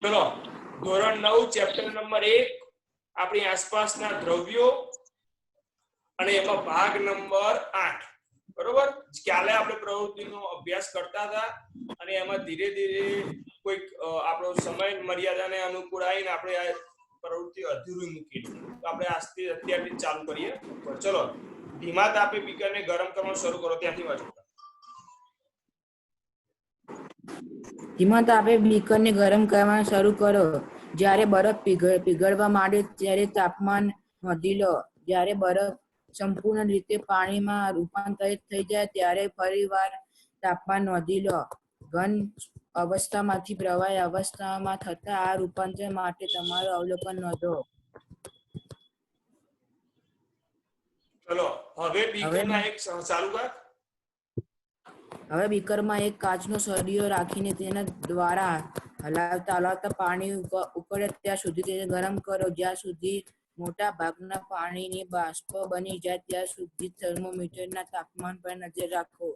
ચલો ધોરણ 9 chapter number 1 આપણી આસપાસના દ્રવ્યો અને એમાં ભાગ નંબર 8 બરોબર કાલે આપણે પ્રવૃત્તિનો અભ્યાસ કરતા હતા અને એમાં ધીરે ધીરે કોઈક આપણો સમય મર્યાદાને અનુકૂળ આવીને આપણે આ પ્રવૃત્તિ અધૂરી મૂકી તો આપણે આજથી અત્યારથી ચાલુ કરીએ ચલો ધીમા તાપે બીકરને ગરમ કરવાનું શરૂ કરો ત્યાંથી વાંચો ધીમા તાપે બીકરને ગરમ કરવાનું શરૂ કરો જ્યારે બરફ પીગળવા માંડે ત્યારે તાપમાન નોંધી લો જ્યારે બરફ સંપૂર્ણ રીતે પાણીમાં રૂપાંતરિત થઈ જાય ત્યારે ફરીવાર તાપમાન નોંધી લો ઘન અવસ્થામાંથી પ્રવાહી અવસ્થામાં થતા આ રૂપાંતર માટે તમારું અવલોકન નોંધો ચલો હવે બીકરના એક ચાલુ કર હવે બીકરમાં એક કાચનો સળિયો રાખીને તેના દ્વારા હલાવતા પાણી ઉકળે ત્યાં સુધી તેને ગરમ કરો જ્યાં સુધી મોટા ભાગના પાણીની બાષ્પ બની જાય ત્યાં સુધી થર્મોમીટરના તાપમાન પર નજર રાખો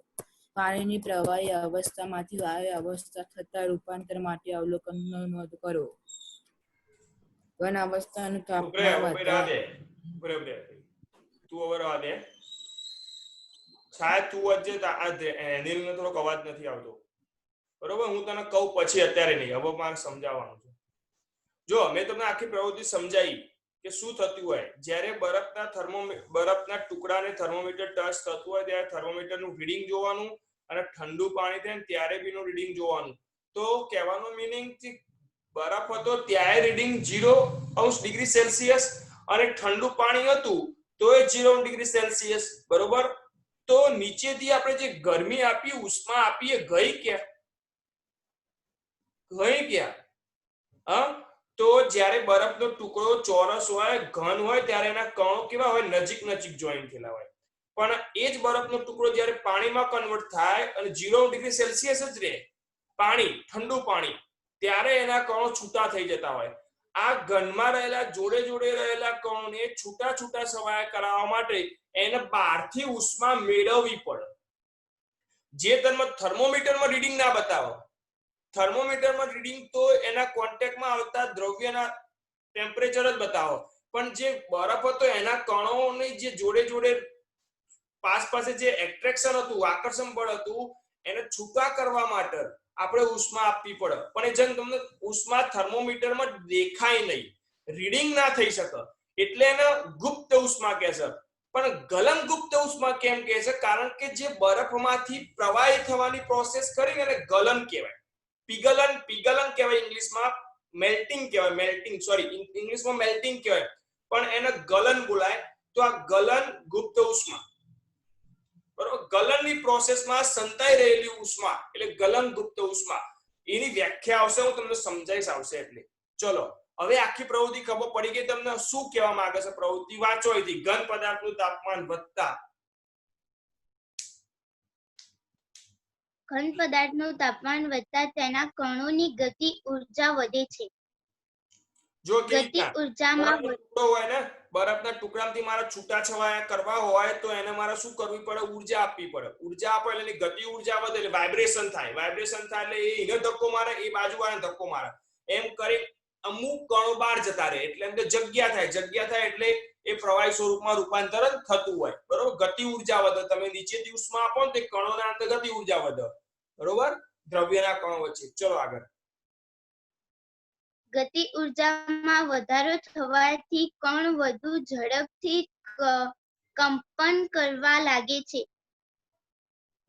પાણીની પ્રવાહી અવસ્થામાંથી વાયુ અવસ્થા થતા રૂપાંતર માટે અવલોકનનો નોંધ કરો ઘન અવસ્થાનું તાપમાન વધારે તું ઓવર આ દે શાયદ તું વચ્ચે અનિલનો થોડોક અવાજ નથી આવતો બરોબર હું તને કહું પછી અત્યારે નહીં હવે મારે સમજાવવાનું છે જો મેં તમને આખી પ્રવૃત્તિ સમજાવી કે શું થતું હોય જ્યારે બરફના ટુકડાને થર્મોમીટર ટચ થતું હોય ત્યારે થર્મોમીટરનું રીડિંગ જોવાનું અને ઠંડુ પાણી થાય ત્યારે બીનું રીડિંગ જોવાનું તો કહેવાનો મીનિંગ કે બરફ હતો ત્યારે રીડિંગ 0°C અને ઠંડુ પાણી હતું તો એ 0°C બરોબર તો નીચેથી આપણે જે ગરમી આપી ઉષ્મા આપીએ ગઈ ક્યાં તો જ્યારે બરફનો ટુકડો ચોરસ હોય ઘન હોય ત્યારે એના કણો કેવા હોય નજીક જોઈન થયેલા હોય પણ એ જ બરફનો ટુકડો જ્યારે પાણીમાં કન્વર્ટ થાય અને 0°C જ રહે પાણી ઠંડુ પાણી ત્યારે એના કણો છૂટા થઈ જતા હોય આ ઘનમાં રહેલા જોડે રહેલા કણોને છૂટા સવાયા કરાવવા માટે એને બહારથી ઉષ્મા મેળવવી પડે જે થર્મોમીટરમાં રીડિંગ ના બતાવો થર્મોમીટરમાં રીડિંગ તો એના કોન્ટેક્ટમાં આવતા દ્રવ્યના ટેમ્પરેચર જ બતાવો પણ જે બરફ હતો એના કણોની જે જોડે પાસે જે એટ્રેક્શન હતું આકર્ષણ બળ હતું એને છૂટા કરવા માટે આપણે ઉષ્મા આપવી પડે પણ એ જેમ તમને ઉષ્મા થર્મોમીટરમાં દેખાય નહીં રીડિંગ ના થઈ શકે એટલે એને ગુપ્ત ઉષ્મા કહે છે પણ ગલન ગુપ્ત ઉષ્મા કેમ કહે છે કારણ કે જે બરફમાંથી પ્રવાહી થવાની પ્રોસેસ કરીને એને ગલન કહેવાય પીગલન કહેવાય ઇંગ્લિશમાં મેલ્ટિંગ કહેવાય પણ એને ગલન બોલાય તો આ ગલન ગુપ્ત ઉષ્મા બરોબર ગલનની પ્રોસેસમાં સંતાઈ રહેલી ઉષ્મા એટલે ગલન ગુપ્ત ઉષ્મા એની વ્યાખ્યા આવશે હું તમને સમજાઈશ આવશે એટલે ચલો હવે આખી પ્રવૃત્તિ ખબર પડી ગઈ તમને શું કહેવા માંગે છે પ્રવૃત્તિ વાંચો અહીંથી ઘન પદાર્થનું તાપમાન વધતા ઘન પદાર્થનું તાપમાન વધતા તેના કણોની ગતિ ઊર્જા વધે છે જો ગતિ ઊર્જામાં હોય ને બરફના ટુકડામાંથી મારે છૂટાછવાયા કરવા હોય તો એને મારે શું કરવી પડે ઊર્જા આપવી પડે ઊર્જા આપો એટલે એની ગતિ ઊર્જા વધે એટલે વાઇબ્રેશન થાય એટલે એને ધક્કો મારે એ બાજુવાળાને ધક્કો મારે એમ કરી અમુક કણો બહાર જતા રહે એટલે એમ કે જગ્યા થાય એટલે એ પ્રવાહી સ્વરૂપમાં રૂપાંતરણ થતું હોય બરોબર ગતિ ઊર્જા વધે તમે નીચેથી ઉષ્મા આપો ને તે કણોના અંદર ગતિ ઊર્જા વધે બરોબર દ્રવ્યના કણો વચ્ચે ચલો આગળ ગતિ ઊર્જામાં વધારો થવાથી કણ વધુ ઝડપથી કંપન કરવા લાગે છે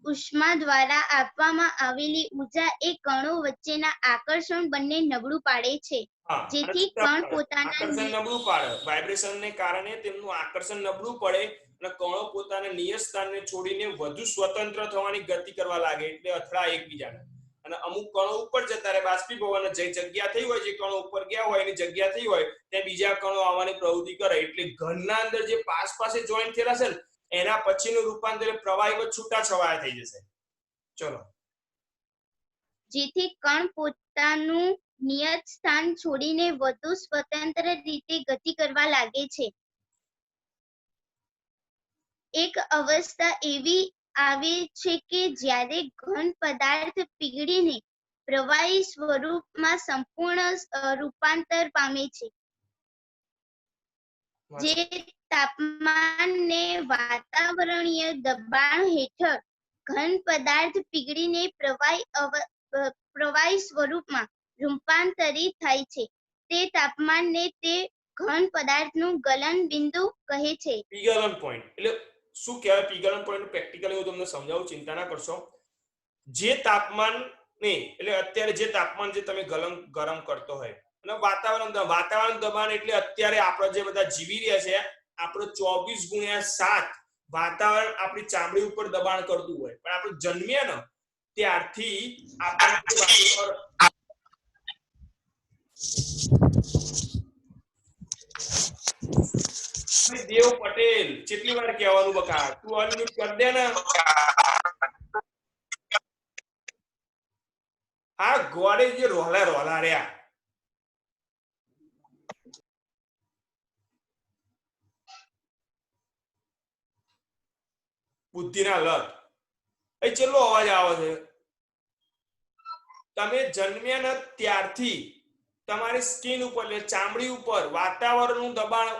ઉષ્મા દ્વારા આપવામાં આવેલી ઊર્જા એ કણો વચ્ચેના આકર્ષણ બંને નબળું પાડે છે જેથી કણ પોતાના નબળું પાડે વાઇબ્રેશનને કારણે તેમનું આકર્ષણ નબળું પડે અને કણો પોતાના નિયત સ્થાનને છોડીને વધુ સ્વતંત્ર થવાની ગતિ કરવા લાગે એટલે અથડાય એકબીજાને અને અમુક કણો ઉપર જતા રહે બાષ્પીભવન જે જગ્યા થઈ હોય જે કણો ઉપર ગયા હોય એની જગ્યા થઈ હોય ત્યાં બીજા કણો આવવાની પ્રવૃત્તિ કરે એટલે ઘનના અંદર જે પાસે જોઈન્ટ થયેલા છે ને એના પછીનું રૂપાંતર પ્રવાહીમાં છૂટાછવાયા થઈ જશે ચલો જેથી કણ પોતાનું નિયત સ્થાન છોડીને વધુ સ્વતંત્ર રીતે ગતિ કરવા લાગે છે એક અવસ્થા એવી આવે છે કે જ્યારે ઘન પદાર્થ પીગળીને પ્રવાહી સ્વરૂપમાં સંપૂર્ણ રૂપાંતર પામે છે. જે તાપમાનને વાતાવરણીય દબાણ હેઠળ ઘન પદાર્થ પીગળીને પ્રવાહી સ્વરૂપમાં રૂપાંતરિત થાય છે. તે તાપમાનને તે ઘન પદાર્થનું ગલન બિંદુ કહે છે. પીગલન પોઈન્ટ એટલે શું કહેવાય? પીગલન પોઈન્ટ પ્રેક્ટિકલી હું તમને સમજાવું, ચિંતા ના કરશો. જે તાપમાન ને એટલે અત્યારે જે તાપમાન જે તમે ગરમ કરતો હોય અને વાતાવરણ દબાણ એટલે અત્યારે આપણે જે બધા જીવી રહ્યા છે આપણે 24/7 વાતાવરણ આપણી ચામડી ઉપર દબાણ કરતું હોય, પણ આપણે જન્મ્યા ને ત્યારથી દેવ પટેલ કેટલી વાર કહેવાનું બકા? તું અનમ્યુટ કરી દે ને. હા, ગોડે જે રોલા રહ્યા. બુદ્ધિના લત એ ચેટલો અવાજ આવે છે? તમે જન્મ્યા ને ત્યારથી તમારી સ્કિન ઉપર એટલે ચામડી ઉપર વાતાવરણનું દબાણ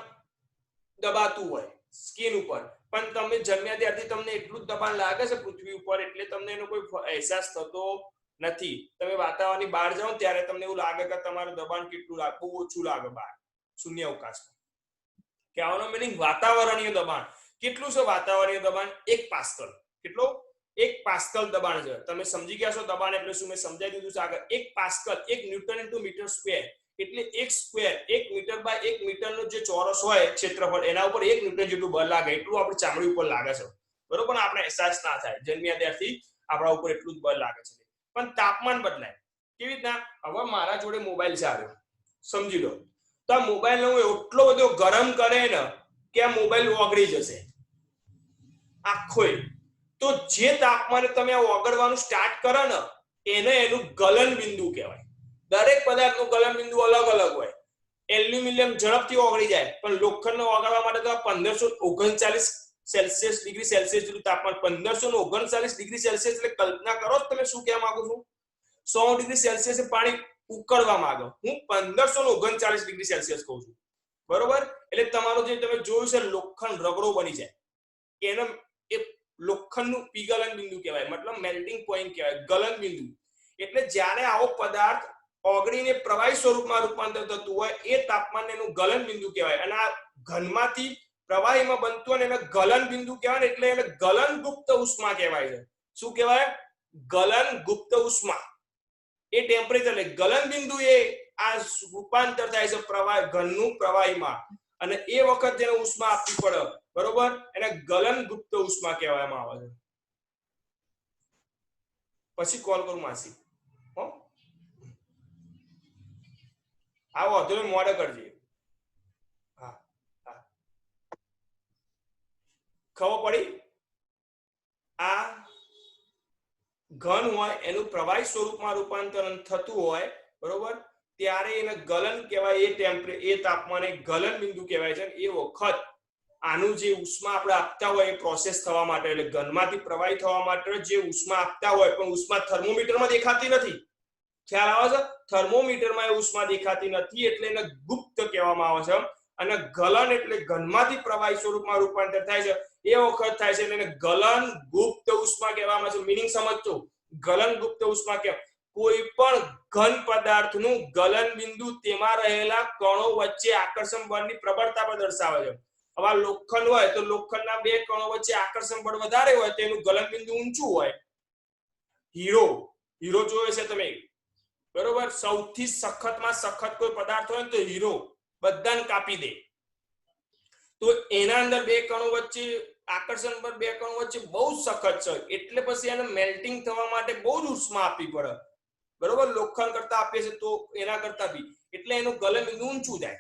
દબાતું હોય સ્કિન ઉપર, પણ તમે જન્મ્યા ત્યારથી તમને એટલું જ દબાણ લાગે છે પૃથ્વી ઉપર, એટલે તમને એનો કોઈ અહેસાસ થતો નથી. તમે વાતાવરણની બહાર જાઓ ત્યારે તમને એવું લાગે કે તમારું દબાણ કેટલું લાગે, બહુ ઓછું લાગે બહાર શૂન્ય અવકાશમાં. કહેવાનો મીનિંગ વાતાવરણીય દબાણ કેટલું છે? વાતાવરણીય દબાણ 1 પાસ્કલ. કેટલો? 1 પાસ્કલ દબાણ છે. તમે સમજી ગયા છો દબાણ એટલે શું? મેં સમજાવી દીધું છે આગળ. 1 pascal 1 newton into metre square એટલે 1 સ્ક્વેર 1 મીટર બાય 1 મીટરનો જે ચોરસ હોય ક્ષેત્રફળ એના ઉપર 1 ન્યૂટન જેટલું બળ લાગે એટલું આપણી ચામડી ઉપર લાગે છે. બરોબર? આપણે અહેસાસ ના થાય, જન્મ્યા ત્યારથી આપણા ઉપર એટલું જ બળ લાગે છે. પણ તાપમાન બદલાય. કેવી રીતના? હવે મારા જોડે મોબાઈલ છે આવ્યો, સમજી લો. તો આ મોબાઈલ હું એટલો બધો ગરમ કરે ને કે આ મોબાઈલ ઓગળી જશે આખો. તો જે તાપમાને તમે આ ઓગળવાનું સ્ટાર્ટ કરો ને એને એનું ગલન બિંદુ કહેવાય. દરેક પદાર્થનું ગલન બિંદુ અલગ અલગ હોય. એલ્યુમિનિયમ ઝડપથી ઓગળી જાય, પણ લોખંડને ઓગળવા માટે તો 1539 ડિગ્રી સેલ્સિયસ જેટલું તાપમાન. 1539 ડિગ્રી સેલ્સિયસ એટલે કલ્પના કરો તમે શું કહેવા માંગુ છું. 100 ડિગ્રી સેલ્સિયસ પાણી ઉકળવા માંગે, હું 1539 ડિગ્રી સેલ્સિયસ કહું છું. બરોબર? એટલે તમારું જે તમે જોયું છે લોખંડ રગડો બની જાય, એને એ લોખંડનું પીગલન બિંદુ કહેવાય, મતલબ મેલ્ટિંગ પોઈન્ટ કહેવાય, ગલન બિંદુ. એટલે જ્યારે આવો પદાર્થ ઓગળીને પ્રવાહી સ્વરૂપમાં રૂપાંતર થતું હોય એ તાપમાનને એનું ગલન બિંદુ કહેવાય. અને આ ઘનમાંથી પ્રવાહીમાં બનતું હોય એને ગલન બિંદુ કહેવાય, એટલે એને ગલન ગુપ્ત ઉષ્મા કહેવાય છે. શું કહેવાય? ગલન ગુપ્ત ઉષ્મા. એ ટેમ્પરેચર એટલે ગલન બિંદુ એ આ રૂપાંતર થાય છે પ્રવાહ ઘનનું પ્રવાહીમાં, અને એ વખત જેને ઉષ્મા આપવી પડે, બરોબર, એને ગલન ગુપ્ત ઉષ્મા કહેવામાં આવે છે. પછી કોલ કરું માસી. હો, આવો તો મોડે કરજે. હા હા, ખબર પડી? આ ઘન હોય એનું પ્રવાહી સ્વરૂપમાં રૂપાંતરણ થતું હોય, બરોબર, ત્યારે એને ગલન કહેવાય. એ તાપમાને ગલન બિંદુ કહેવાય છે. એ વખત આનું જે ઉષ્મા આપણે આપતા હોય એ પ્રોસેસ થવા માટે, એટલે ઘનમાંથી પ્રવાહી થવા માટે જે ઉષ્મા આપતા હોય, પણ ઉષ્મા થર્મોમીટરમાં દેખાતી નથી. ખ્યાલ આવે છે? થર્મોમીટરમાં એ ઉષ્મા દેખાતી નથી એટલે એને ગુપ્ત કહેવામાં આવે છે. અને ગલન એટલે ઘનમાંથી પ્રવાહી સ્વરૂપમાં રૂપાંતર થાય છે એ વખત થાય છે એટલે એને ગલન ગુપ્ત ઉષ્મા કહેવામાં આવે છે. મીનિંગ સમજજો, ગલન ગુપ્ત ઉષ્મા કહેવાય. કોઈ પણ ઘન પદાર્થનું ગલન બિંદુ તેમાં રહેલા કણો વચ્ચે આકર્ષણ બળની પ્રબળતા પર દર્શાવે છે. હવે લોખંડ હોય તો લોખંડના 2 કણો વચ્ચે આકર્ષણ બળ વધારે હોય તો એનું ગલન બિંદુ ઊંચું હોય. હીરો જોયો છે તમે, બરોબર? સૌથી સખતમાં સખત કોઈ પદાર્થ હોય ને તો હીરો બધાને કાપી દે. તો એના અંદર 2 કણો વચ્ચે આકર્ષણ પર 2 કણો વચ્ચે બહુ સખત છે, એટલે પછી એને મેલ્ટિંગ થવા માટે બહુ જ ઉષ્મા આપવી પડે, બરોબર? લોખંડ કરતા આપીએ છે તો એના કરતા બી, એટલે એનું ગલન બિંદુ ઊંચું જાય.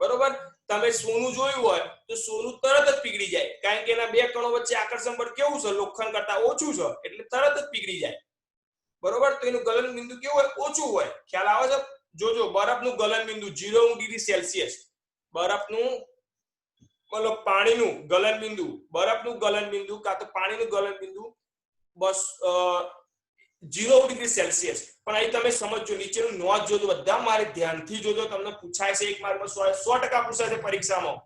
બરોબર? તમે સોનું જોયું હોય તો સોનું તરત જ પીગળી જાય, કારણ કે એના 2 કણો વચ્ચે આકર્ષણ બળ કેવું છે? લોખંડ કરતા ઓછું છે, એટલે તરત જ પીગળી જાય. બરોબર? તો એનું ગલન બિંદુ કેવું હોય? ઓછું હોય. ખ્યાલ આવે છે? જોજો, બરફનું ગલન બિંદુ 0 ડિગ્રી સેલ્સિયસ, બરફનું મતલબ પાણીનું ગલન બિંદુ, બરફનું ગલન બિંદુ કાં તો પાણીનું ગલન બિંદુ 0 ડિગ્રી સેલ્સિયસ. પણ અહીં તમે સમજો, નીચેનું નોંધ જોજો, બધા મારે ધ્યાનથી જોજો, તમને પૂછાય છે એક માર્કમાં 100% પૂછાય છે પરીક્ષામાં.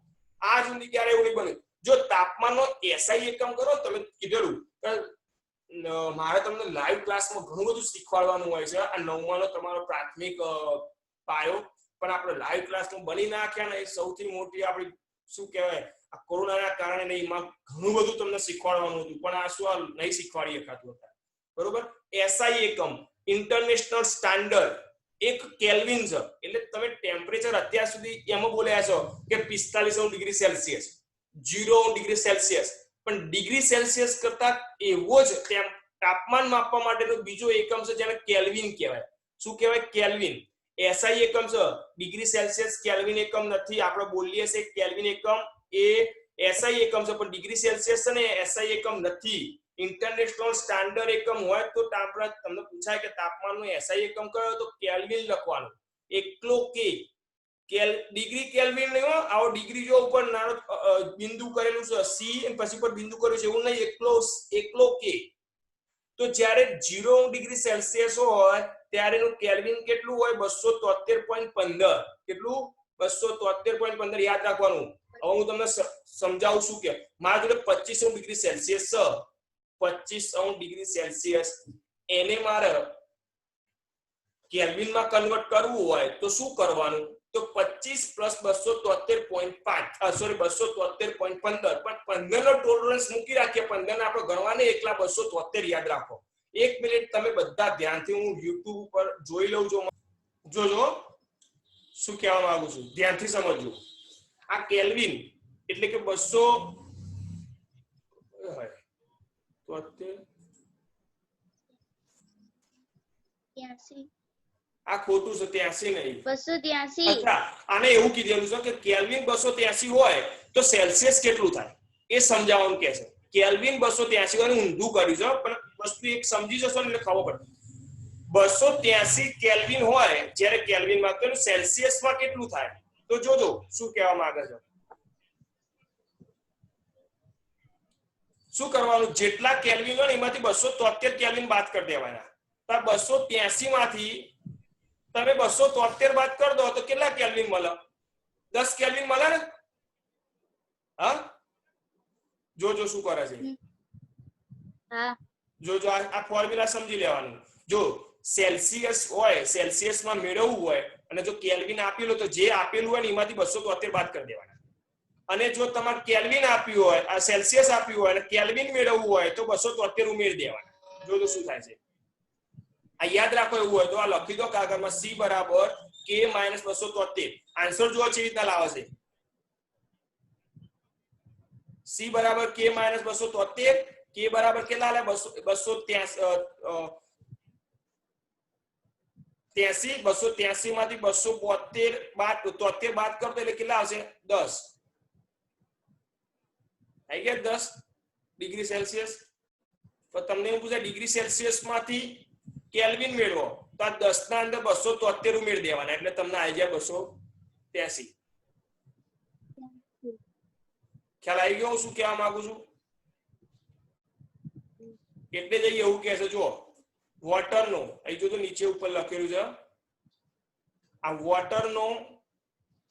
આ સુધી ક્યારે એવું નહીં બને. જો તાપમાનનો એસઆઈ એકમ કરો, તમે કીધેલું મારે તમને લાઈવ ક્લાસમાં ઘણું બધું શીખવાડવાનું હોય છે. આ 9માનો તમારો પ્રાથમિક પાયો, પણ આપણે લાઈવ ક્લાસમાં બની નાખ્યા ને એ સૌથી મોટી આપણી શું કહેવાય, આ કોરોનાના કારણે નહીં, એમાં ઘણું બધું તમને શીખવાડવાનું હતું, પણ આ શું આ નહીં શીખવાડી શકાતું હતા. બરોબર. એસઆઈ એકમ ઇન્ટરનેશનલ સ્ટાન્ડર્ડ એક કેલ્વિન છે. એટલે તમે ટેમ્પરેચર અત્યાર સુધી એમાં બોલ્યા છો કે 45 ડિગ્રી સેલ્સિયસ, 0 ડિગ્રી સેલ્સિયસ, પણ ડિગ્રી સેલ્સિયસ કરતા એવો જ તાપમાન માપવા માટેનો બીજો એકમ છે જેને કેલ્વિન કહેવાય. શું કહેવાય? કેલ્વિન. એસઆઈ એકમ છે, ડિગ્રી સેલ્સિયસ કેલ્વિન એકમ નથી. આપણે બોલીએ છે કેલ્વિન એકમ એ એસઆઈ એકમ છે, પણ ડિગ્રી સેલ્સિયસ છે ને એસઆઈ એકમ નથી. ઇન્ટરનેશનલ સ્ટાન્ડર્ડ એકમ હોય તો તમને પૂછાય કે તાપમાનનો એસઆઈ એકમ કયો, તો કેલ્વિન લખવાનું. એકલો કે ડિગ્રી કેલ્વિન નહીં હો. આવો ડિગ્રી જો ઉપર નાનો બિંદુ કરેલું છે સી અને પછી પર બિંદુ કર્યું છે એવું નહીં, એકલો કે. તો જ્યારે 0 ડિગ્રી સેલ્સિયસ હોય ત્યારે એનું કેલ્વિન કેટલું હોય? 273.15. કેટલું? 273.15. યાદ રાખવાનું. હવે હું તમને સમજાવું છું કે મારા જોડે 25 ડિગ્રી સેલ્સિયસ છે, 25 ડિગ્રી સેલ્સિયસ, એને મારે કેલ્વિનમાં કન્વર્ટ કરવું હોય તો શું કરવાનું? તો 25 + 273.5 સોરી 273.15. પણ 15 નો ટોલરન્સ મૂકી રાખીએ, 15 ને આપણે ગણવા નહીં, એકલા 273 યાદ રાખો. 1 મિનિટ તમે બધા ધ્યાનથી, હું YouTube ઉપર જોઈ લઉં છું. જોજો શું કહેવા માંગુ છું, ધ્યાનથી સમજજો. આ કેલ્વિન એટલે કે 273. આ ખોટું છે, 83 નહીં, 283. અચ્છા, આને એવું કીધેલું છે કે કેલ્વિન 283 હોય તો સેલ્સિયસ કેટલું થાય એ સમજાવવાનું કે છે. કેલ્વિન 283 હોય, ઊંધું કર્યું છે, પણ વસ્તુ એક સમજી જશો ને એટલે ખબર પડે. 283 કેલ્વિન હોય જ્યારે કેલ્વિનમાં, તો સેલ્સિયસમાં કેટલું થાય? તો જોજો શું કહેવા માંગે છે. શું કરવાનું? જેટલા કેલ્વિન હોય ને એમાંથી 273 કેલ્વિન બાદ કરી દેવાના. તો 283 માંથી તમે 273 બાદ કરી દો તો કેટલા કેલ્વિન મળે? 10 કેલ્વિન મળે ને? હા, જોજો શું કરે છે. હા, જોજો આ ફોર્મ્યુલા સમજી લેવાનું. જો સેલ્સિયસ હોય, સેલ્સિયસમાં મેળવવું હોય અને જો કેલ્વિન આપેલું, તો જે આપેલું હોય ને એમાંથી 273 બાદ કરી દેવાના. અને જો તમારે કેલ્વિન આપ્યું હોય, આ સેલ્સિયસ આપ્યું હોય અને કેલ્વિન મેળવવું હોય તો 273 ઉમેરી દેવાના. જોજો શું થાય છે. આ યાદ રાખો. એવું હોય તો આ લખી દો કાગળમાં, C = K - 273. આન્સર જુઓ કેવી રીતના લાવે છે. C = K - 273. K બરાબર કેટલા આલે? 283 માંથી 273 બાદ કરતો એટલે કેટલા આવશે? 10. આવી ગયા 10 ડિગ્રી સેલ્સિયસ. તો તમને એવું પૂછે ડિગ્રી સેલ્સિયસ માંથી કેલ્વિન મેળવો, તો આ 10 ના અંદર 273 ઉમેરી દેવાના, એટલે તમને આવી જાય 283. ખ્યાલ આવી ગયો હું શું કહેવા માંગુ છું? એટલે જ એવું કહે છે, જો વોટરનો, અહીં જો તો નીચે ઉપર લખેલું છે, આ વોટરનો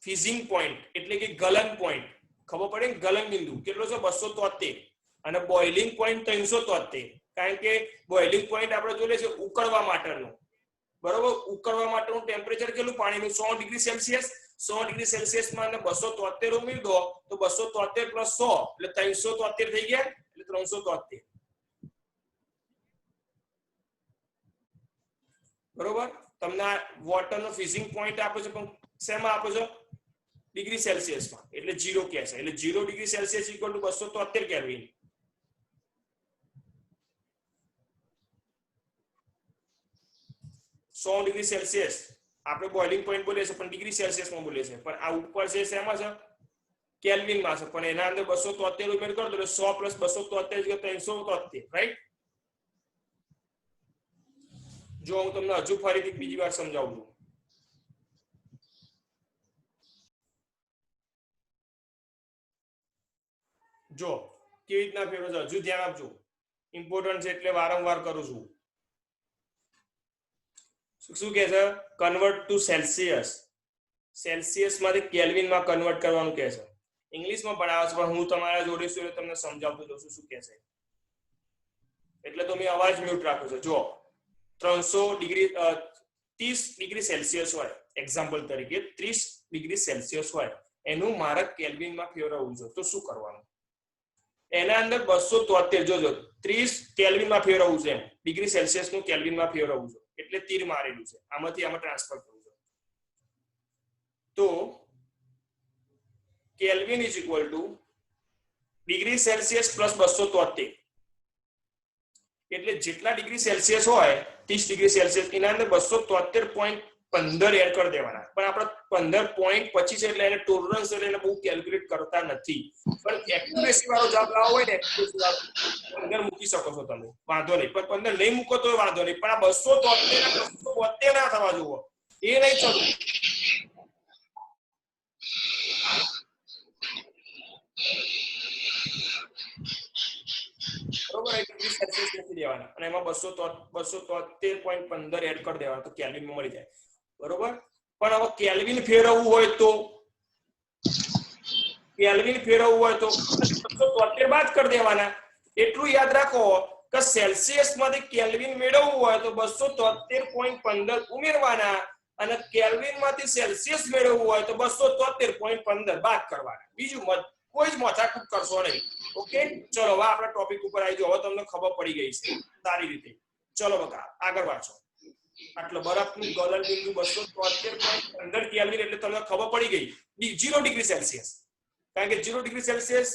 ફ્રીઝિંગ પોઈન્ટ એટલે કે ગલન પોઈન્ટ, ખબર પડે ને? ગલન બિંદુ કેટલો છે? 273. અને બોઇલિંગ પોઈન્ટ 373. કારણ કે બોઇલિંગ પોઈન્ટ આપણે જોઈએ છે ઉકળવા માટેનો, બરોબર? ઉકળવા માટેનું ટેમ્પરેચર કેટલું પાણીનું? 100 ડિગ્રી સેલ્સિયસ. 100 ડિગ્રી સેલ્સિયસ માં 273 ઉમેરી દો તો 273 + 100 એટલે 373 થઈ ગયા, એટલે 373. બરોબર? તમને વોટરનો ફ્રીઝિંગ પોઈન્ટ આપે છે, પણ શેમાં આપે છે? ડિગ્રી સેલ્સિયસમાં. એટલે 0 કહે છે. એટલે 0 ડિગ્રી સેલ્સિયસ = 273 કેલ્વિન. સો ડિગ્રી સેલ્સિયસ આપણે બોઇલિંગ પોઈન્ટ બોલીએ છીએ, પણ ડિગ્રી સેલ્સિયસમાં બોલીએ છીએ. પણ આ ઉપર છે શેમાં છે? કેલ્વિનમાં છે. પણ એના અંદર 273 ઉમેર કરો તો 100 + 273 = 373. રાઈટ? જો હું તમને હજુ ફરીથી બીજી વાર સમજાવું છું. જો કેવી રીતના ફેરવો છે, હજુ ધ્યાન આપજો. ઇમ્પોર્ટન્ટ છે એટલે વારંવાર કરું છું. શું કહે છે? Convert to Celsius. સેલ્સિયસ માંથી કેલ્વિન માં કન્વર્ટ કરવાનું કહે છે. ઇંગ્લિશમાં ભણાવે છે, પણ હું તમારા જોડે છું એટલે તમને સમજાવતો જઉં છું શું કહે છે. એટલે તો મેં અવાજ મ્યુટ રાખ્યો છે. જો 300 ડિગ્રી 30 ડિગ્રી સેલ્સિયસ હોય, એક્ઝામ્પલ તરીકે 30 ડિગ્રી સેલ્સિયસ હોય, એનું મારે કેલ્વિનમાં ફેરવવું છે, તો શું કરવાનું? એના અંદર 273, જોજો 30 કેલ્વિનમાં ફેરવવું છે, ડિગ્રી સેલ્સિયસ નું કેલ્વિનમાં ફેરવવું છે, એટલે તીર મારેલું છે, આમાંથી આમાં ટ્રાન્સફર કરવું છે. તો kelvin is equal to degree Celsius plus 273, એટલે જેટલા ડિગ્રી સેલ્સિયસ હોય 30 ડિગ્રી સેલ્સિયસ, એના અંદર 273.15 એડ કરી દેવાના. પણ આપણે 15.25 છે એટલે એને ટોલરન્સ એટલે એને બહુ કેલ્ક્યુલેટ કરતા નથી, પણ એક્યુરેસી વાળો જવાબ લાવવો હોય ને એક્યુરેસી વાળો 15 મૂકી શકો છો તમે, વાંધો નહીં. પણ 15 નહીં મૂકો તો વાંધો નહીં, પણ આ 273 ના થવા જોવો, એ નહીં ચડવું. બરોબર, 1 ડિગ્રી સેલ્સિયસ લખી દેવાના અને એમાં 273.15 એડ કરી દેવાના, તો કેલ્વિન માં મળી જાય. બરોબર. પણ હવે કેલ્વિન ફેરવવું હોય તો 273 બાદ કરી દેવાના. એટલું યાદ રાખો કે સેલ્સિયસ માંથી કેલ્વિન મેળવવું હોય તો 273.15 ઉમેરવાના, અને કેલ્વિન માંથી સેલ્સિયસ મેળવવું હોય તો 273.15 બાદ કરવાના. બીજું કોઈ જ માથાકૂટ કરશો નહીં. ઓકે, ચલો હવે આપણા ટોપિક ઉપર આવી જાઓ. હવે તમને ખબર પડી ગઈ છે સારી રીતે. ચલો બકા આગળ વાંચો. આટલો બરફનું ગલન બિંદુ 273.15 કેલ્વિન એટલે તમને ખબર પડી ગઈ 0 ડિગ્રી સેલ્સિયસ, કારણ કે 0 degree Celsius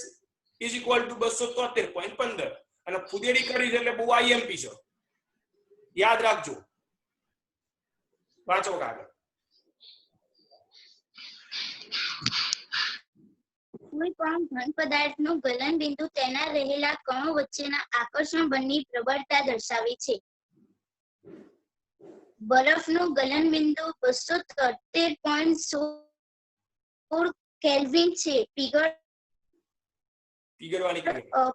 is equal to 273.15, અને ફુદેડી કરી એટલે બહુ આઈએમપી છે, યાદ રાખજો. વાંચો આગળ. કોઈ પણ ઘન પદાર્થનું ગલન બિંદુ તેના રહેલા કણો વચ્ચેના આકર્ષણ બળની પ્રબળતા દર્શાવે છે. બરફનું ગલન બિંદુ 273.16 કેલ્વિન છે.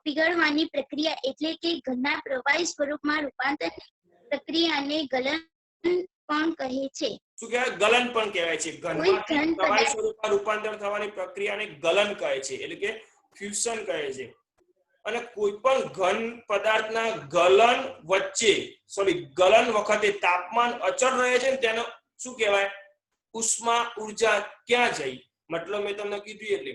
પીગળવાની પ્રક્રિયા એટલે કે ઘનના પ્રવાહી સ્વરૂપમાં રૂપાંતર પ્રક્રિયાને ગલન પણ કહે છે. શું કહેવાય? ગલન પણ કહેવાય છે. ઘનમાંથી પ્રવાહી સ્વરૂપમાં રૂપાંતર થવાની પ્રક્રિયાને ગલન કહે છે, એટલે કે ફ્યુઝન કહે છે. અને કોઈ પણ ઘન પદાર્થના ગલન વખતે તાપમાન અચળ રહે છે ને તેને શું કહેવાય? ઉષ્મા ઉર્જા ક્યાં જઈ? મતલબ મેં તમને કીધું, એટલે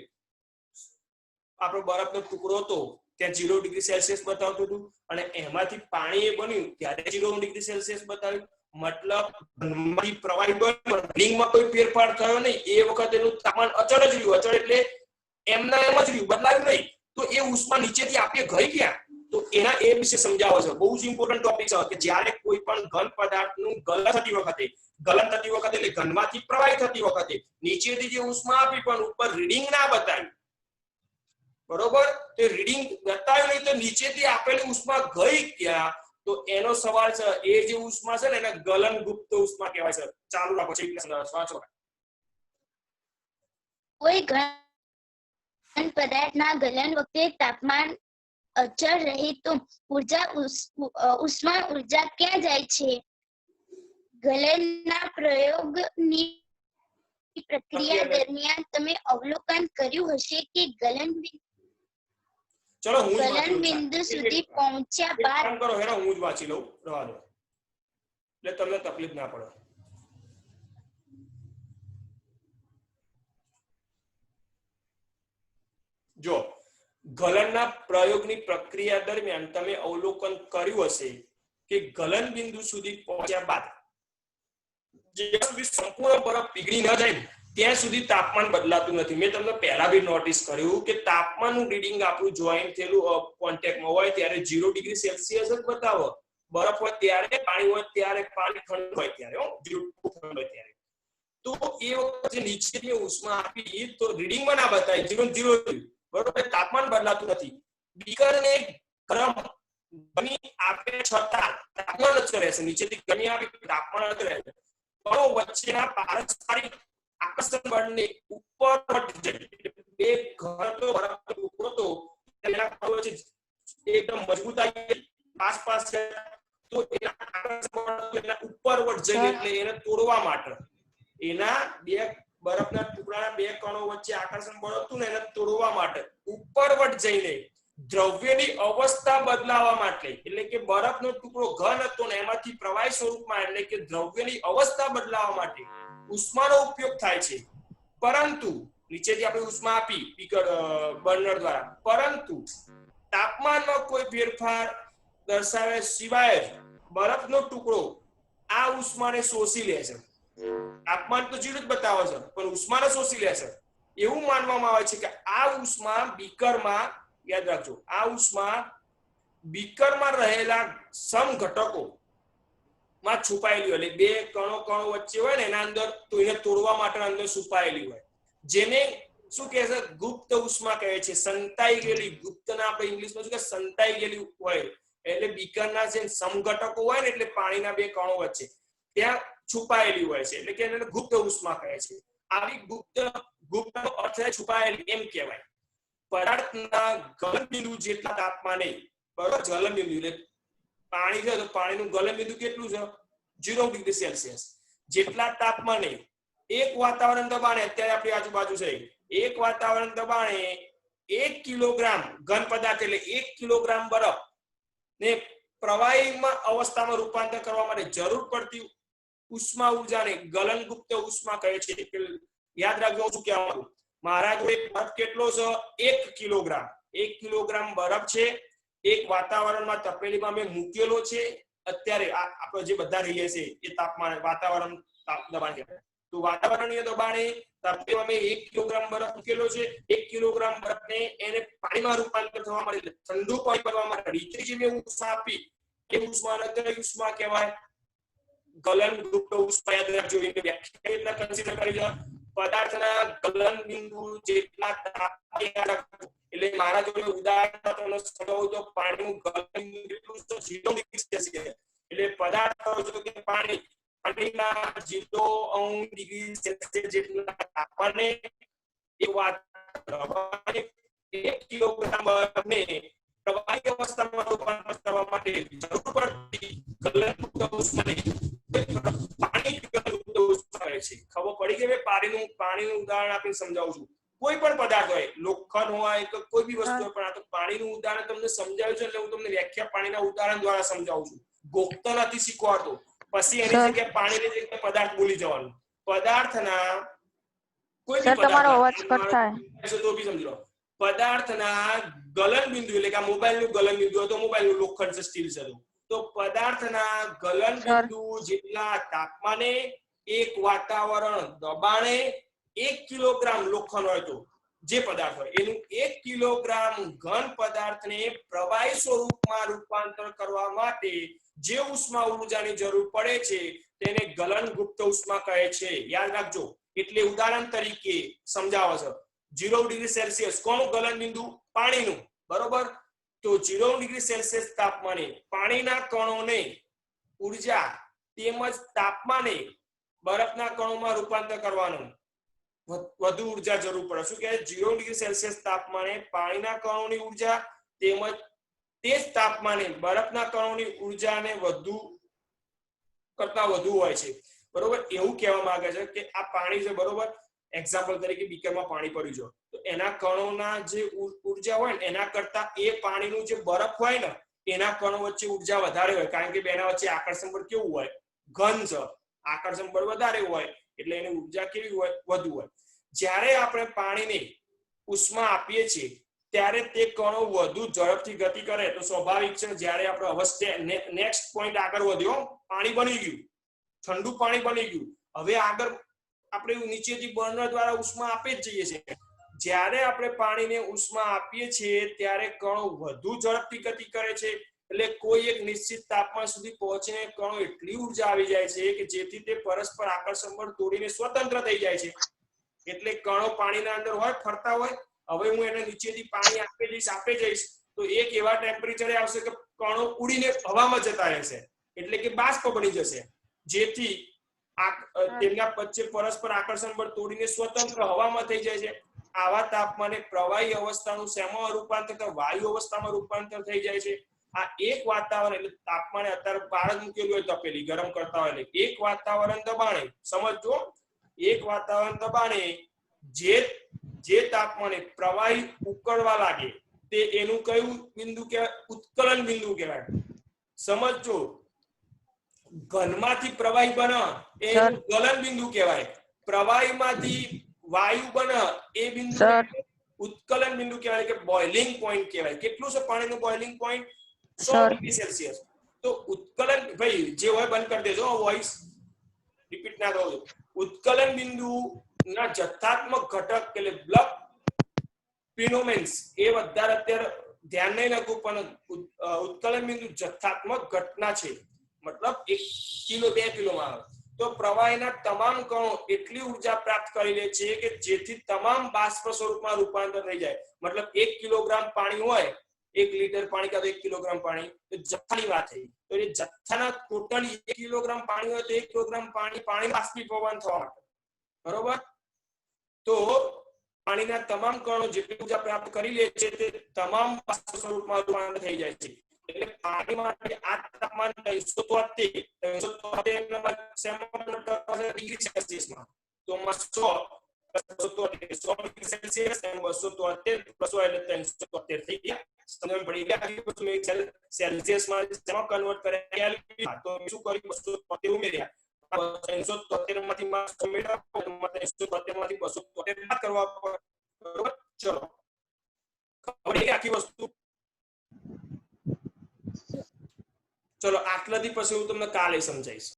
આપણો બરફનો ટુકડો હતો ત્યાં 0 ડિગ્રી સેલ્સિયસ બતાવતું હતું, અને એમાંથી પાણી એ બન્યું ત્યારે 0 ડિગ્રી સેલ્સિયસ બતાવ્યું. મતલબ ઘનમાંથી પ્રવાહી બન્યું, રિંગમાં કોઈ ફેરફાર થયો નહીં, એ વખતે એનું તાપમાન અચળ જ રહ્યું. અચળ એટલે એમના એમ જ રહ્યું, બદલાયું નહીં. તો એ ઉષ્મા નીચેથી આપણે ગઈ ક્યાં? તો એના એ વિશે સમજાવો છે. બહુ જ ઇમ્પોર્ટન્ટ ટોપિક છે કે જ્યારે કોઈ પણ ઘન પદાર્થનું ગલન થતી વખતે એટલે ઘનમાંથી પ્રવાહી થતી વખતે નીચેથી જે ઉષ્મા આપી પણ ઉપર રીડિંગ ના બતાવ્યું, બરોબર? તો રીડિંગ બતાવ્યું નહીં તો નીચેથી આપેલી ઉષ્મા ગઈ ક્યાં? તો એનો સવાલ છે. એ જે ઉષ્મા છે ને એને ગલન ગુપ્ત ઉષ્મા કહેવાય છે. ચાલુ રાખો છે. કોઈ ઘન પદાર્થના ગલન વખતે તાપમાન અચળ રહે તો ઉષ્મા ઉર્જા ક્યાં જાય છે? ગલનના પ્રયોગની પ્રક્રિયા દરમિયાન તમે અવલોકન કર્યું હશે કે ગલન બિંદુ સુધી પહોંચ્યા બાદ હું જ વાંચી લઉં, રહેવા દો એટલે તમને તકલીફ ના પડે. જો ગલનના પ્રયોગની પ્રક્રિયા દરમિયાન તમે અવલોકન કર્યું હશે કે ગલન બિંદુ સુધી પહોંચ્યા બાદ જ્યાં સુધી સંપૂર્ણ બરફ પીગળી ન જાય ત્યાં સુધી તાપમાન બદલાતું નથી. મેં તમને પહેલા બી નોટિસ કર્યું કે તાપમાનનું રીડિંગ આપણું જોઈન્ટ થયેલું કોન્ટેક્ટમાં હોય ત્યારે 0 ડિગ્રી સેલ્સિયસ જ બતાવો. બરફ હોય ત્યારે, પાણી હોય ત્યારે, પાણી ઠંડુ હોય ત્યારે, 0 ઠંડુ હોય ત્યારે. તો એ વખતે નીચેની ઉષ્મા આપી તો રીડિંગમાં ના બતાય 0 બરોબર, તાપમાન બદલાતું નથી. બીકરને ગરમ ગરમી આપે છતાં તાપમાન જ રહેશે. નીચેથી ગરમી આપી તાપમાન જ રહેશે. કણો વચ્ચેના પારસ્પરિક આકર્ષણ બળને ઉપર બે ઘન તો બરફનો ટુકડો તો તેના કણો વચ્ચે એકદમ મજબૂતાઈ આસપાસ તો એના ઉપરવટ જઈને એટલે એને તોડવા માટે એના બે બરફના ટુકડાના બે કણો વચ્ચે આકર્ષણ બળ હતું ને એને તોડવા માટે ઉપરવટ જઈને દ્રવ્યની અવસ્થા બદલાવા માટે એટલે કે બરફનો ટુકડો ઘન હતો ને એમાંથી પ્રવાહી સ્વરૂપમાં એટલે કે દ્રવ્યની અવસ્થા બદલાવા માટે ઉષ્માનો ઉપયોગ થાય છે પરંતુ નીચેથી આપણે ઉષ્મા આપી બર્નર દ્વારા પરંતુ તાપમાનમાં કોઈ ફેરફાર દર્શાવ્યા સિવાય બરફનો ટુકડો આ ઉષ્માને શોષી લે છે તાપમાન તો 0 જ બતાવે છે પણ ઉષ્માને શોષી લે છે એવું માનવામાં આવે છે કે આ ઉષ્મા બીકરમાં યાદ રાખજો આ ઉષ્મા બીકરમાં રહેલા સમઘટકો માં છુપાયેલી હોય એટલે બે કણો વચ્ચે હોય ને એના અંદર તો એને તોડવા માટે અંદર છુપાયેલી હોય જેને શું કહે છે ગુપ્ત ઉષ્મા કહે છે સંતાઈ ગયેલી ગુપ્તના આપણે ઇંગ્લિશમાં શું કે સંતાઈ ગયેલી હોય એટલે બીકરના જે સમઘટકો હોય ને એટલે પાણીના બે કણો વચ્ચે ત્યાં છુપાયેલી હોય છે એટલે કે એને ગુપ્ત ઉષ્મા કહે છે આવી ગુપ્તનો અર્થ છે છુપાયેલી એમ કહેવાય પદાર્થના ગલનબિંદુ જેટલા તાપમાને બરોબર ગલનબિંદુ એટલે પાણી છે તો પાણીનું ગલનબિંદુ કેટલું છે 0 ડિગ્રી સેલ્સિયસ જેટલા તાપમાને એક વાતાવરણ દબાણે અત્યારે આપણી આજુબાજુ છે એક વાતાવરણ દબાણે 1 કિલોગ્રામ ઘન પદાર્થ એટલે 1 કિલોગ્રામ બરફ ને પ્રવાહીમાં અવસ્થામાં રૂપાંતર કરવા માટે જરૂર પડતી ઉષ્મા ઊર્જાને ગલનગુપ્ત ઉષ્મા કહે છે યાદ રાખજો શું કહેવાનું મારા જોડે બરફ કેટલો છે 1 કિલોગ્રામ 1 કિલોગ્રામ બરફ છે એક વાતાવરણમાં તપેલીમાં મેં મૂકેલો છે અત્યારે આપણે જે બધા રહીએ છે એ તાપમાન વાતાવરણ દબાણ કહેવાય તો વાતાવરણીય દબાણે તપેલીમાં મેં 1 કિલોગ્રામ બરફ મૂકેલો છે 1 કિલોગ્રામ બરફને એને પાણીમાં રૂપાંતર થવા માટે ઠંડુ પાણી કરવા માટે નીચે જે મેં ઉષ્મા આપી એ ઉષ્માને કઈ ઉષ્મા કહેવાય ગલનગુપ્ત ઉષ્મા યાદ રાખજો એને વ્યાખ્યા કન્સિડર કરી લો પદાર્થના ગલન બિંદુ જેટલા તાપમાને એટલે મારા જોડે ઉદાહરણ તમને સમજાવું તો પાણીનું ગલન બિંદુ કેટલું છે 0 ડિગ્રી સેલ્સિયસ એટલે પદાર્થ જો કે પાણીના 0 ડિગ્રી સેલ્સિયસ જેટલા તાપમાને એક વાત 1 કિલોગ્રામ બરફને પ્રવાહી અવસ્થામાં રૂપાંતર કરવા માટે જરૂર પડતી ગલનગુપ્ત ઉષ્માને પાણી ગલનગુપ્ત ઉષ્મા કહે છે ખબર પડી કે મેં પાણીનું ઉદાહરણ આપીને સમજાવું છું કોઈ પણ પદાર્થ હોય લોખંડ હોય કે કોઈ બી વસ્તુ હોય પણ આ તો પાણીનું ઉદાહરણ તમને સમજાવ્યું છે એટલે હું તમને વ્યાખ્યા પાણીના ઉદાહરણ દ્વારા સમજાવું છું ગોખતો નથી શીખવાડતો પછી એની જગ્યાએ પાણીની જગ્યાએ પદાર્થ ભૂલી જવાનું પદાર્થના કોઈ બી તમારો અવાજ કટ થાય તો બી સમજી લો પદાર્થના ગલન બિંદુ એટલે કે મોબાઈલનું ગલન બિંદુ હોય તો મોબાઈલનું લોખંડ છે સ્ટીલ છે તો પદાર્થના ગલન બિંદુ જેટલા તાપમાને એક વાતાવરણ દબાણે 1 કિલોગ્રામ લોખંડ હોય તો જે પદાર્થ હોય એનું 1 કિલોગ્રામ ઘન પદાર્થને પ્રવાહી સ્વરૂપમાં રૂપાંતર કરવા માટે જે ઉષ્મા ઊર્જાની જરૂર પડે છે તેને ગલનગુપ્ત ઉષ્મા કહે છે યાદ રાખજો એટલે ઉદાહરણ તરીકે સમજાવે છે 0 ડિગ્રી સેલ્સિયસ કોનું ગલન બિંદુ પાણીનું બરોબર તો 0 ડિગ્રી સેલ્સિયસ તાપમાને પાણીના કણોને ઊર્જા તેમજ તાપમાને બરફના કણોમાં રૂપાંતર કરવાનું વધુ ઊર્જા જરૂર પડે શું કહે 0 ડિગ્રી સેલ્સિયસ તાપમાને પાણીના કણોની ઊર્જા તેમજ તે જ તાપમાને બરફના કણોની ઊર્જાને કરતા વધુ હોય છે બરોબર એવું કહેવા માંગે છે કે આ પાણી છે બરોબર એક્ઝામ્પલ તરીકે બીકરમાં પાણી પડ્યું છે તો એના કણોના જે ઊર્જા હોય ને એના કરતા એ પાણીનું જે બરફ હોય ને એના કણો વચ્ચે ઊર્જા વધારે હોય કારણ કે બેના વચ્ચે આકર્ષણ બળ કેવું હોય ઘન છે આકર્ષણ બળ વધારે હોય એટલે એની ઊર્જા કેવી હોય વધુ હોય જ્યારે આપણે પાણીને ઉષ્મા આપીએ છીએ ત્યારે તે કણો વધુ ઝડપથી ગતિ કરે તો સ્વાભાવિક છે જ્યારે આપણે હવે નેક્સ્ટ પોઈન્ટ આગળ વધ્યો પાણી બની ગયું ઠંડુ પાણી બની ગયું હવે આગળ આપણે નીચેથી બર્નર દ્વારા ઉષ્મા આપી જ જઈએ છીએ જ્યારે આપણે પાણીને ઉષ્મા આપીએ છીએ ત્યારે કણો વધુ ઝડપથી ગતિ કરે છે એટલે કોઈ એક નિશ્ચિત તાપમાન સુધી પહોંચીને કણો એટલી ઊર્જા આવી જાય છે કે જેથી તે પરસ્પર આકર્ષણ બળ તોડીને સ્વતંત્ર થઈ જાય છે એટલે કણો પાણીના અંદર હોય ફરતા હોય હવે હું એને નીચેથી પાણી આપે જઈશ તો એક એવા ટેમ્પરેચરે આવશે કે કણો ઉડીને હવામાં જતા રહેશે એટલે કે બાષ્પ બની જશે જેથી તેમના વચ્ચે પરસ્પર આકર્ષણ બળ તોડીને સ્વતંત્ર હવામાં થઈ જાય છે આવા તાપમાને પ્રવાહી અવસ્થાનું શેમાં રૂપાંતર વાયુ અવસ્થામાં રૂપાંતર થઈ જાય છે આ એક વાતાવરણ એટલે તાપમાને અત્યારે બાળક મૂકેલું હોય તપેલી ગરમ કરતા હોય એટલે એક વાતાવરણ દબાણે સમજો, એક વાતાવરણ દબાણે જે તાપમાને પ્રવાહી ઉકળવા લાગે તે એનું કયું બિંદુ કહેવાય? ઉત્કલન બિંદુ કહેવાય. સમજો, ઘનમાંથી પ્રવાહી બને એ ગલન બિંદુ કહેવાય. પ્રવાહીમાંથી વાયુ બને એ બિંદુ ઉત્કલન બિંદુ કહેવાય કે બોઇલિંગ પોઈન્ટ કહેવાય. કેટલું છે પાણીનું બોઇલિંગ પોઈન્ટ? 100 degree Celsius. તો ઉત્કલન ભાઈ જે હોય બંધ કરી દેજો, વોઇસ રિપીટ ના થવો. ઉત્કલન બિંદુ ના જથ્થાત્મક ઘટક એટલે બલ્ક ફિનોમેન્સ એ વધારે અત્યારે ધ્યાન નહીં રાખવું, પણ ઉત્કલન બિંદુ જથ્થાત્મક ઘટના છે, મતલબ 1 કિલો 2 કિલોમાં આવે. તો પ્રવાહીના તમામ કણો એટલી ઉર્જા પ્રાપ્ત કરી લે છે કે જેથી તમામ બાષ્પ સ્વરૂપમાં રૂપાંતર થઈ જાય. મતલબ 1 કિલોગ્રામ પાણી હોય, 1 લીટર પાણી કાં તો 1 કિલોગ્રામ પાણી, તો જથ્થાની વાત થઈ. તો એ જથ્થાના ટોટલી 1 કિલોગ્રામ પાણી હોય તો 1 કિલોગ્રામ પાણી બાષ્પીભવન થવા માટે, બરોબર? તો પાણીના તમામ કણો જેટલી ઉર્જા પ્રાપ્ત કરી લે છે તે તમામ બાષ્પ સ્વરૂપમાં રૂપાંતર થઈ જાય છે. એટલે પાણી માટે આ તાપમાન 373 ડિગ્રી સેલ્સિયસમાં, તો 100 ડિગ્રી સેલ્સિયસ અને 273 + 100 એટલે 373 થઈ ગયા. સમજણ પડી ગયા? સેલ્સિયસમાં જેમાં કન્વર્ટ કરે તો શું કર્યું? 273 ઉમેર્યા. 373 માંથી 100 મેળવ્યા, 373 માંથી 273 બાદ કરવા પડે, બરોબર? ચલો, ખબર પડી આખી વસ્તુ? ચલો, આટલાથી પછી હું તમને કાલે સમજાવીશ.